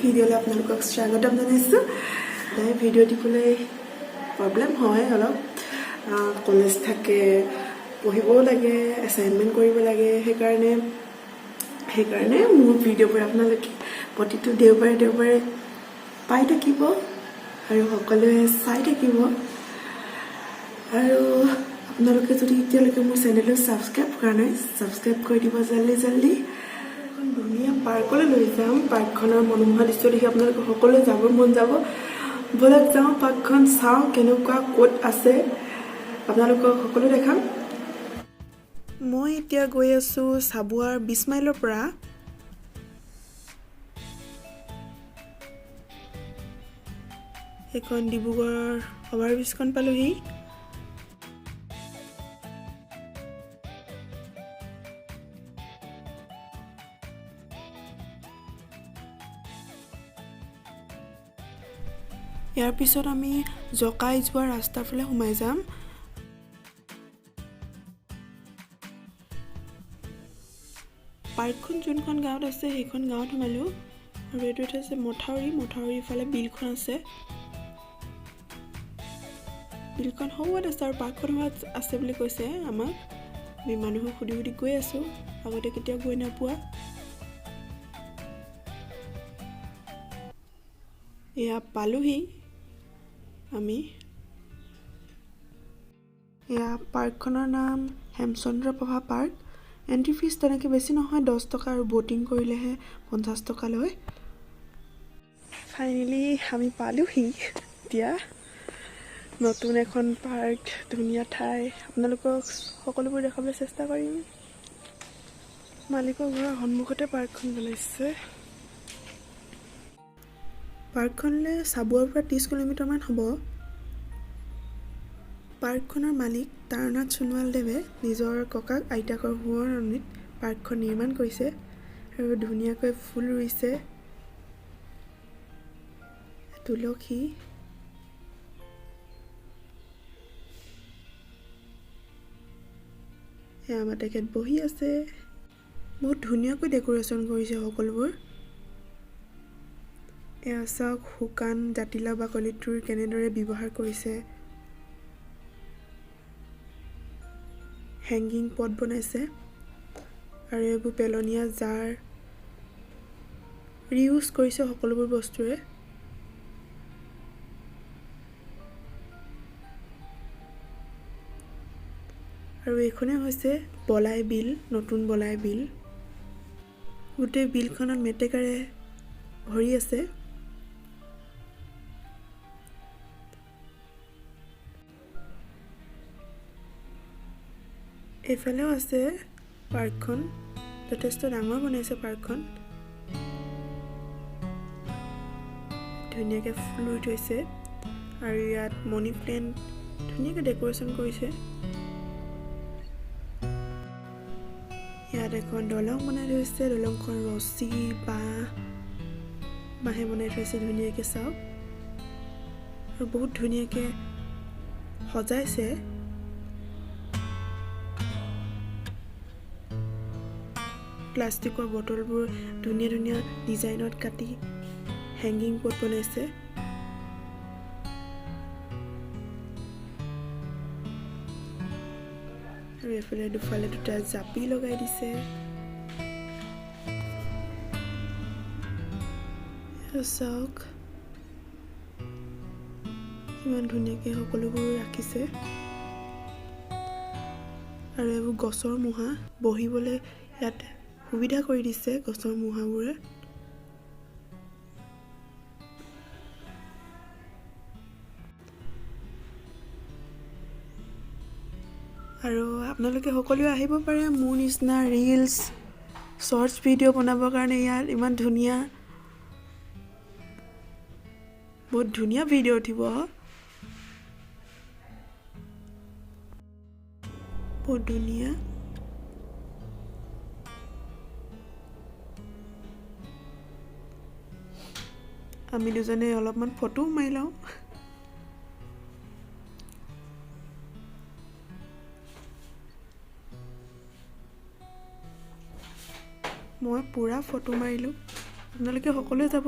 ভিডিঅ'লৈ আপোনালোকক স্বাগতম জনাইছোঁ। ভিডিঅ' দিবলৈ প্ৰব্লেম হয় অলপ, কলেজ থাকে, পঢ়িবও লাগে, এছাইনমেণ্ট কৰিব লাগে, সেইকাৰণে মোৰ ভিডিঅ'বোৰ আপোনালোকে প্ৰতিটো দেওবাৰে পাই থাকিব আৰু সকলোৱে চাই থাকিব। আৰু আপোনালোকে যদি এতিয়ালৈকে মোৰ চেনেলটো ছাবস্ক্ৰাইব কৰা নাই, ছাবস্ক্ৰাইব কৰি দিব জল্দি। এখন ধুনীয়া পাৰ্কলৈ লৈ যাম। পাৰ্কখনৰ মনোমোহা দৃশ্য দেখি আপোনালোকে সকলোৱে যাব মন যাব। ব'লক যাওঁ, পাৰ্কখন চাওঁ কেনেকুৱা, ক'ত আছে, আপোনালোকক সকলো দেখাম। মই এতিয়া গৈ আছোঁ চাবুৱাৰ 20 মাইলৰ পৰা। এইখন ডিব্ৰুগড়ৰ অভাৰব্ৰিজখন পালোহি। ইয়াৰ পিছত আমি জকাই যোৱা ৰাস্তাৰ ফালে সোমাই যাম। পাৰ্কখন যোনখন গাঁৱত আছে সেইখন গাঁৱত সোমালোঁ। আৰু এইটোত আছে মথাউৰিৰ ফালে বিলখন আছে। বিলখন সৰুত আছে আৰু পাৰ্কখন হোৱাত আছে বুলি কৈছে আমাক। আমি মানুহক সুধি গৈ আছোঁ, আগতে কেতিয়াও গৈ নাপোৱা। এয়া পালোহি আমি। এয়া পাৰ্কখনৰ নাম Hemchandra Prabha park. Entry fees তেনেকৈ বেছি নহয়, 10 টকা, আৰু ব'টিং কৰিলেহে 50 টকা লয়। ফাইনেলি আমি পালোহি এতিয়া। নতুন এখন পাৰ্ক, ধুনীয়া ঠাই, আপোনালোকক সকলোবোৰ দেখাবলৈ চেষ্টা কৰিম। মালিকৰ ঘৰৰ সন্মুখতে পাৰ্কখন বনাইছে। পাৰ্কখনলৈ চাবুৱাৰ পৰা 30 কিলোমিটাৰমান হ'ব। পাৰ্কখনৰ মালিক তাৰানাথ সোণোৱাল দেৱে নিজৰ ককাক আইতাকৰ সোঁৱৰণিত পাৰ্কখন নিৰ্মাণ কৰিছে আৰু ধুনীয়াকৈ ফুল ৰুইছে, তুলসী। এয়া আমাৰ তেখেত বহি আছে। বহুত ধুনীয়াকৈ ডেক'ৰেশ্যন কৰিছে সকলোবোৰ। এয়া চাওক, শুকান জাতিলাও বাকলিটোৰ কেনেদৰে ব্যৱহাৰ কৰিছে। হেংগিং পট বনাইছে আৰু এইবোৰ পেলনীয়া জাৰ ৰিউজ কৰিছে সকলোবোৰ বস্তুৰে। আৰু এইখনেই হৈছে বলাই বিল, নতুন বলাই বিল। গোটেই বিলখনত মেটেকাৰে ভৰি আছে। এইফালেও আছে পাৰ্কখন, যথেষ্ট ডাঙৰ বনাইছে পাৰ্কখন। ধুনীয়াকৈ ফুল ৰুই থৈছে আৰু ইয়াত মনি প্লেণ্ট ধুনীয়াকৈ ডেক'ৰেশ্যন কৰিছে। ইয়াত এখন দলং বনাই থৈছে, দলংখন ৰছী বাঁহে বনাই থৈছে ধুনীয়াকৈ, চাওক। আৰু বহুত ধুনীয়াকৈ সজাইছে। প্লাষ্টিকৰ বটলবোৰ ধুনীয়া ডিজাইনত কাটি হেংগিং পট বনাইছে। আৰু এইফালে দুফালে দুটা জাপি লগাই দিছে। চাওক ইমান ধুনীয়াকৈ সকলোবোৰ ৰাখিছে। আৰু এইবোৰ গছৰ মুঢ়া, বহিবলৈ ইয়াত সুবিধা কৰি দিছে গছৰ মুঢ়াবোৰে। আৰু আপোনালোকে সকলোৱে আহিব পাৰে মোৰ নিচিনা ৰিলছ, শ্বৰ্টছ ভিডিঅ' বনাবৰ কাৰণে। ইয়াত ইমান ধুনীয়া, বহুত ধুনীয়া ভিডিঅ' উঠিব, বহুত ধুনীয়া। আমি দুজনে অলপমান ফটোও মাৰি লওঁ। মই পুৰা ফটো মাৰিলোঁ। আপোনালোকে সকলোৱে যাব।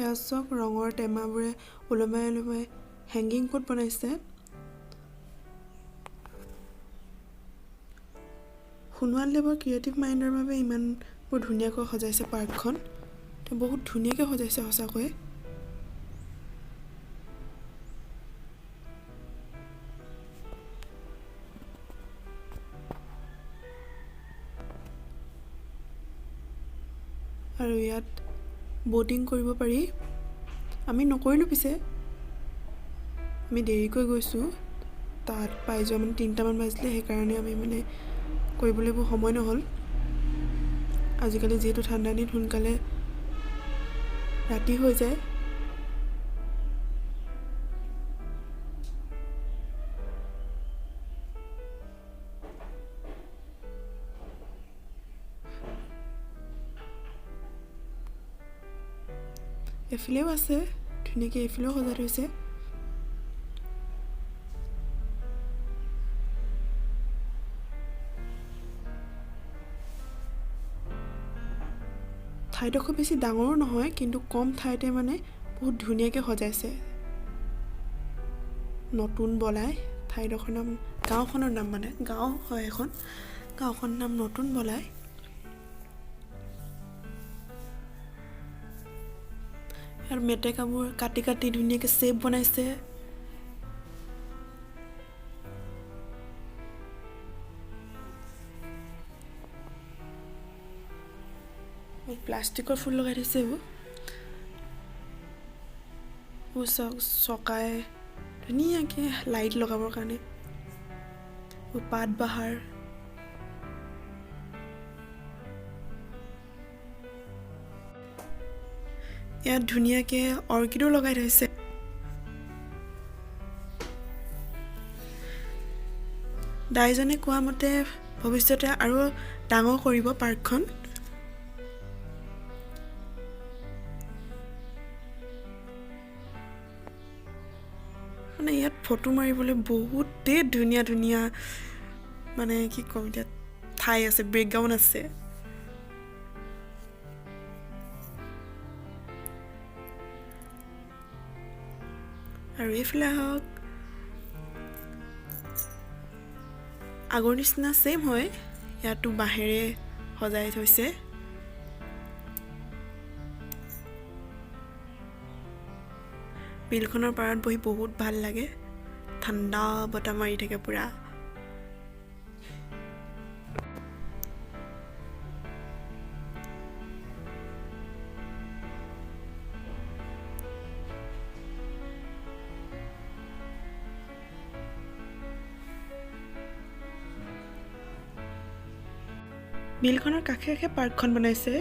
এয়া চব ৰঙৰ টেমাবোৰে ওলমাই ওলমাই হেংগিং কোট বনাইছে। সোণোৱাল দেৱৰ ক্ৰিয়েটিভ মাইণ্ডৰ বাবে ইমানবোৰ ধুনীয়াকৈ সজাইছে পাৰ্কখন। তেওঁ বহুত ধুনীয়াকৈ সজাইছে সঁচাকৈ। আৰু ইয়াত ব'টিং কৰিব পাৰি। আমি নকৰিলোঁ, পিছে আমি দেৰিকৈ গৈছোঁ। তাত পাই যোৱা 3টামান বাজিলে, সেইকাৰণে আমি কৰিবলৈ একো সময় নহ'ল। আজিকালি যিহেতু ঠাণ্ডা দিন, সোনকালে ৰাতি হৈ যায়। এফালেও আছে ধুনীয়াকৈ, এইফালেও সজাই থৈছে। ঠাইডোখৰ বেছি ডাঙৰো নহয়, কিন্তু কম ঠাইতে বহুত ধুনীয়াকৈ সজাইছে। নতুন বলাই ঠাইডোখৰ নাম, গাঁওখনৰ নাম গাঁও হয় এখন, গাঁওখনৰ নাম নতুন বলাই। আৰু মেটেকাবোৰ কাটি কাটি ধুনীয়াকৈ শ্বেপ বনাইছে। প্লাষ্টিকৰ ফুল লগাই থৈছে। এইবোৰ চকাই ধুনীয়াকৈ লাইট লগাবৰ কাৰণে। পাত বাহাৰ, ইয়াত ধুনীয়াকৈ অৰ্কিডো লগাই থৈছে। দাইজনে কোৱা মতে ভৱিষ্যতে আৰু ডাঙৰ কৰিব পাৰ্কখন। ইয়াত ফটো মাৰিবলৈ বহুতেই ধুনীয়া ধুনীয়া কি ক'ম এতিয়া, ঠাই আছে, বেকগ্ৰাউণ্ড আছে। আৰু এইফালে আহক, আগৰ নিচিনা ছেম হয়। ইয়াতো বাঁহেৰে সজাই থৈছে। বিলখনৰ পাৰত বহি বহুত ভাল লাগে, ঠাণ্ডা বতাহ মাৰি থাকে পুৰা। বিলখনৰ কাষে কাষে পাৰ্কখন বনাইছে।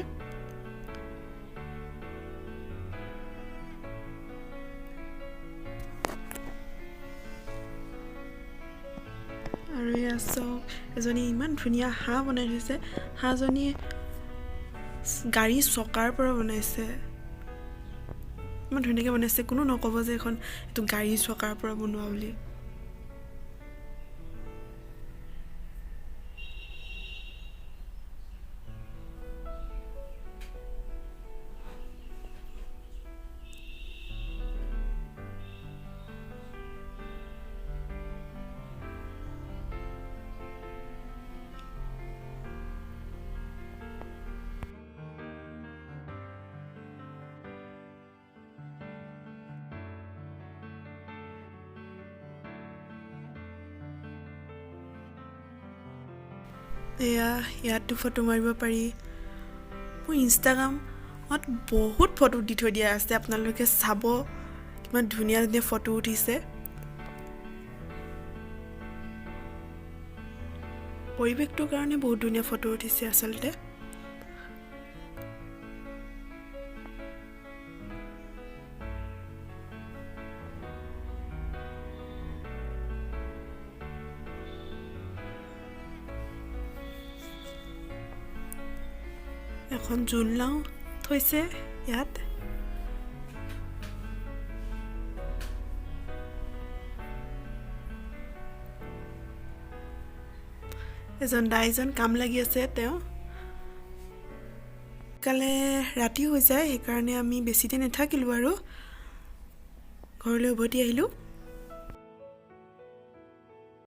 আৰু এয়া চব এজনী ইমান ধুনীয়া হাঁহ বনাই থৈছে। হাঁহজনী গাড়ী চকাৰ পৰা বনাইছে। ইমান ধুনীয়াকৈ বনাইছে, কোনো নক'ব যে এইটো গাড়ী চকাৰ পৰা বনোৱা বুলি। ইয়াতো ফটো মাৰিব পাৰি। মোৰ ইনষ্টাগ্ৰামত বহুত ফটো দি থৈ দিয়া আছে, আপোনালোকে চাব কিমান ধুনীয়া ধুনীয়া ফটো উঠিছে। পৰিৱেশটোৰ কাৰণে বহুত ধুনীয়া ফটো উঠিছে আচলতে। এখন জোলনাও থৈছে ইয়াত। এজন দাইজন কাম লাগি আছে। তেওঁ কালে ৰাতি হৈ যায়, সেইকাৰণে আমি বেছি দিন নাথাকিলোঁ আৰু ঘৰলৈ উভতি আহিলোঁ।